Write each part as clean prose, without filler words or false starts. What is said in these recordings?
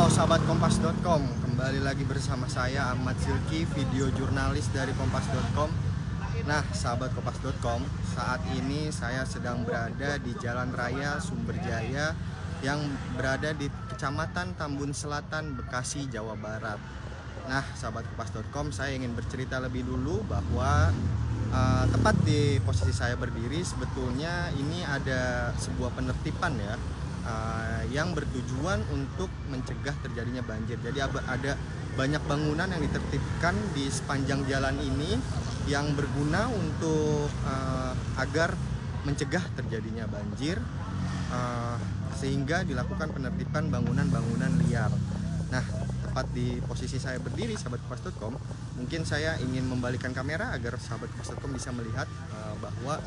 Halo sahabat kompas.com, kembali lagi bersama saya Ahmad Silki, video jurnalis dari kompas.com. Nah sahabat kompas.com, saat ini saya sedang berada di Jalan Raya Sumberjaya yang berada di Kecamatan Tambun Selatan, Bekasi, Jawa Barat. Nah sahabat kompas.com, saya ingin bercerita lebih dulu bahwa tepat di posisi saya berdiri sebetulnya ini ada sebuah penertiban ya, yang bertujuan untuk mencegah terjadinya banjir. Jadi ada banyak bangunan yang ditertibkan di sepanjang jalan ini yang berguna untuk agar mencegah terjadinya banjir, sehingga dilakukan penertiban bangunan-bangunan liar. Nah tepat di posisi saya berdiri sahabat kompas.com, mungkin saya ingin membalikkan kamera agar sahabat kompas.com bisa melihat bahwa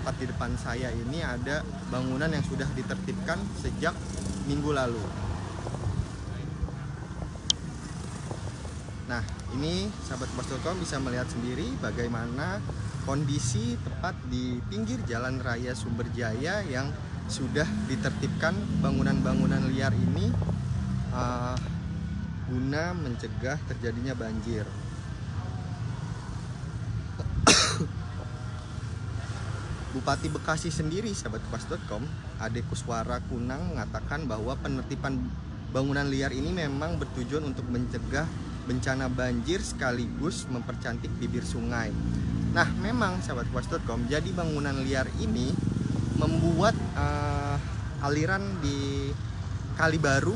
tepat di depan saya ini ada bangunan yang sudah ditertibkan sejak minggu lalu. Nah ini sahabat kompas.com bisa melihat sendiri bagaimana kondisi tepat di pinggir Jalan Raya Sumberjaya yang sudah ditertibkan bangunan-bangunan liar ini guna mencegah terjadinya banjir. Bupati Bekasi sendiri sahabat kompas.com, Ade Kuswara Kunang, mengatakan bahwa penertiban bangunan liar ini memang bertujuan untuk mencegah bencana banjir sekaligus mempercantik bibir sungai. Nah memang sahabat kompas.com, jadi bangunan liar ini membuat aliran di Kali Baru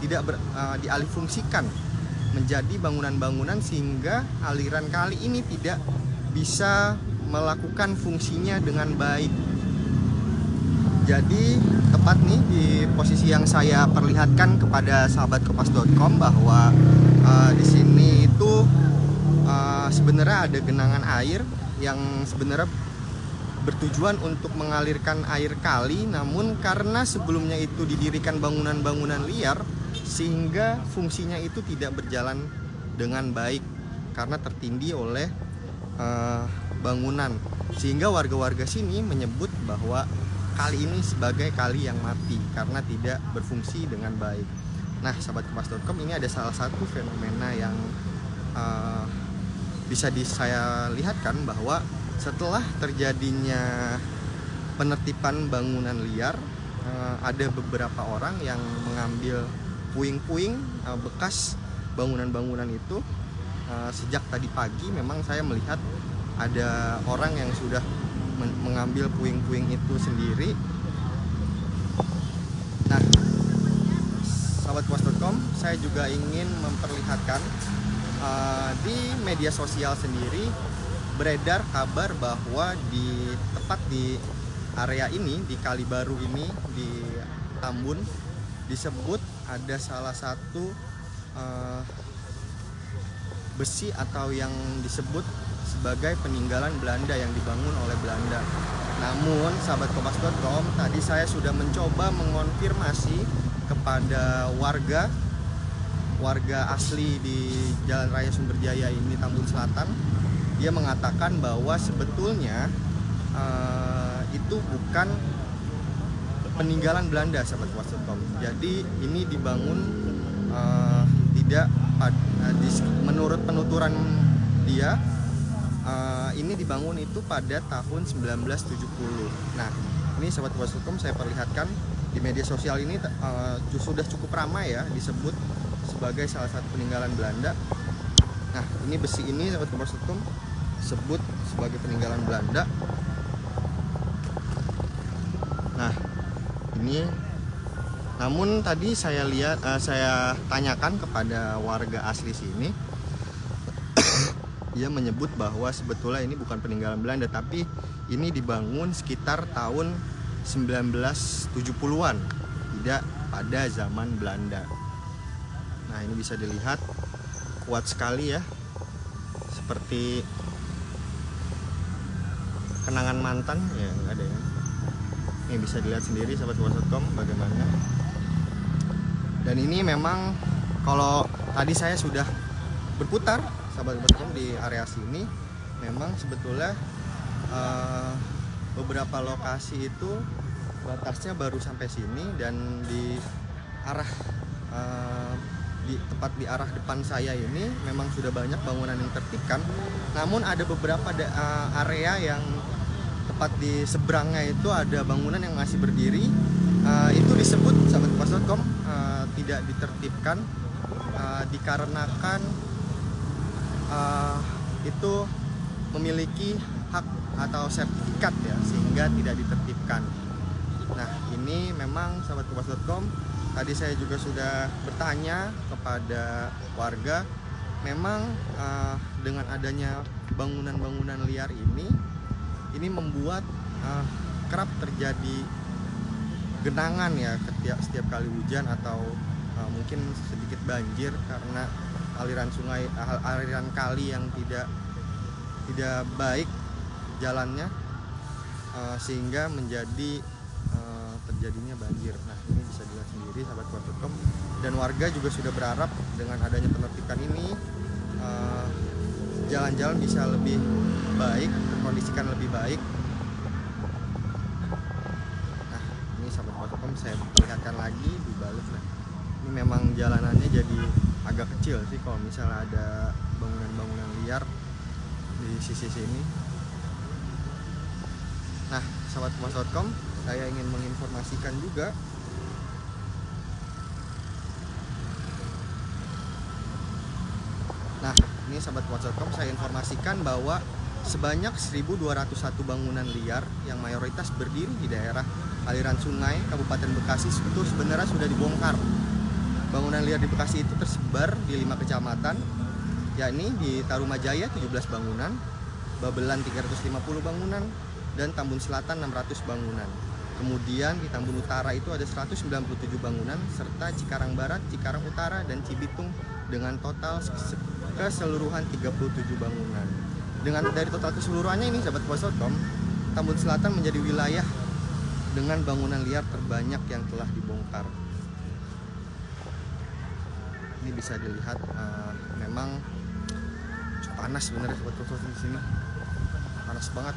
tidak dialihfungsikan menjadi bangunan-bangunan sehingga aliran kali ini tidak bisa melakukan fungsinya dengan baik. Jadi tepat nih di posisi yang saya perlihatkan kepada sahabat kompas.com bahwa di sini itu sebenarnya ada genangan air yang sebenarnya bertujuan untuk mengalirkan air kali, namun karena sebelumnya itu didirikan bangunan-bangunan liar sehingga fungsinya itu tidak berjalan dengan baik karena tertindih oleh bangunan, sehingga warga-warga sini menyebut bahwa kali ini sebagai kali yang mati karena tidak berfungsi dengan baik. Nah sahabat kompas.com, ini ada salah satu fenomena yang bisa saya lihatkan bahwa setelah terjadinya penertiban bangunan liar, ada beberapa orang yang mengambil puing-puing bekas bangunan-bangunan itu. Sejak tadi pagi memang saya melihat ada orang yang sudah mengambil puing-puing itu sendiri. Nah sahabat kompas.com, saya juga ingin memperlihatkan di media sosial sendiri beredar kabar bahwa tepat di area ini, di Kali Baru ini, di Tambun, disebut ada salah satu besi atau yang disebut sebagai peninggalan Belanda yang dibangun oleh Belanda. Namun sahabat kompas.com, tadi saya sudah mencoba mengonfirmasi kepada warga asli di Jalan Raya Sumberjaya ini, Tambun Selatan. Dia mengatakan bahwa sebetulnya itu bukan peninggalan Belanda sahabat kompas.com. Jadi ini dibangun tidak menurut penuturan dia, ini dibangun itu pada tahun 1970. Nah ini sahabat kompas.com, saya perlihatkan di media sosial ini sudah cukup ramai ya, disebut sebagai salah satu peninggalan Belanda. Nah ini besi ini sahabat kompas.com sebut sebagai peninggalan Belanda. Nah ini, namun tadi saya lihat, saya tanyakan kepada warga asli sini, dia menyebut bahwa sebetulnya ini bukan peninggalan Belanda, tapi ini dibangun sekitar tahun 1970-an, tidak pada zaman Belanda. Nah ini bisa dilihat kuat sekali ya, seperti kenangan mantan ya, nggak ada ya. Ini bisa dilihat sendiri sahabat kompas.com bagaimana. Dan ini memang kalau tadi saya sudah berputar sahabat kompas.com di area sini, memang sebetulnya beberapa lokasi itu batasnya baru sampai sini, dan di arah tepat di arah depan saya ini memang sudah banyak bangunan yang tertibkan, namun ada beberapa area yang tepat di seberangnya itu ada bangunan yang masih berdiri. Itu disebut sahabat kompas.com tidak ditertibkan dikarenakan itu memiliki hak atau sertifikat ya, sehingga tidak ditertibkan. Nah, ini memang sahabat kompas.com, tadi saya juga sudah bertanya kepada warga. Memang dengan adanya bangunan-bangunan liar ini membuat kerap terjadi genangan ya setiap kali hujan, atau mungkin sedikit banjir karena aliran kali yang tidak baik jalannya, sehingga menjadi terjadinya banjir. Nah, ini bisa dilihat sendiri sahabat kompas.com, dan warga juga sudah berharap dengan adanya penertiban ini jalan-jalan bisa lebih baik, terkondisikan lebih baik. Nah, ini sahabat kompas.com saya perlihatkan lagi di balik. Nah, ini memang jalanannya jadi agak kecil sih kalau misalnya ada bangunan-bangunan liar di sisi sini. Nah, sahabat kompas.com, saya ingin menginformasikan juga ini sahabat kompas.com, saya informasikan bahwa sebanyak 1.201 bangunan liar yang mayoritas berdiri di daerah aliran sungai Kabupaten Bekasi itu sebenarnya sudah dibongkar. Bangunan liar di Bekasi itu tersebar di 5 kecamatan, yakni di Tarumajaya 17 bangunan, Babelan 350 bangunan, dan Tambun Selatan 600 bangunan. Kemudian di Tambun Utara itu ada 197 bangunan, serta Cikarang Barat, Cikarang Utara, dan Cibitung dengan total keseluruhan 37 bangunan. Dari total keseluruhannya ini sahabat kompas.com, Tambun Selatan menjadi wilayah dengan bangunan liar terbanyak yang telah dibongkar. Ini bisa dilihat memang panas sebenarnya sahabat kompas.com di sini. Panas banget.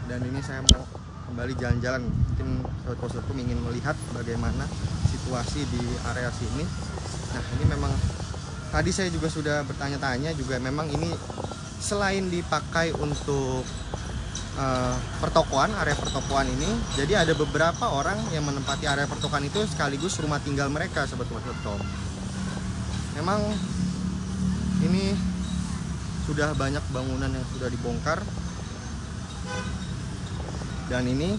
Dan ini saya mau kembali jalan-jalan. Mungkin sahabat kompas.com ingin melihat bagaimana situasi di area sini. Nah, ini memang tadi saya juga sudah bertanya-tanya juga, memang ini selain dipakai untuk pertokoan, area pertokoan ini, jadi ada beberapa orang yang menempati area pertokoan itu sekaligus rumah tinggal mereka sahabat kompas.com. Memang ini sudah banyak bangunan yang sudah dibongkar. Dan ini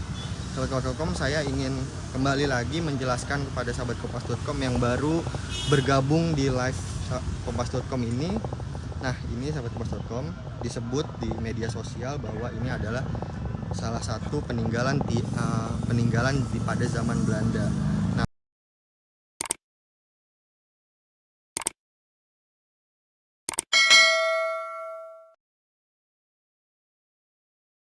sahabat kompas.com, saya ingin kembali lagi menjelaskan kepada sahabat kompas.com yang baru bergabung di live kompas.com ini. Nah, ini sahabat kompas.com, disebut di media sosial bahwa ini adalah salah satu peninggalan pada zaman Belanda.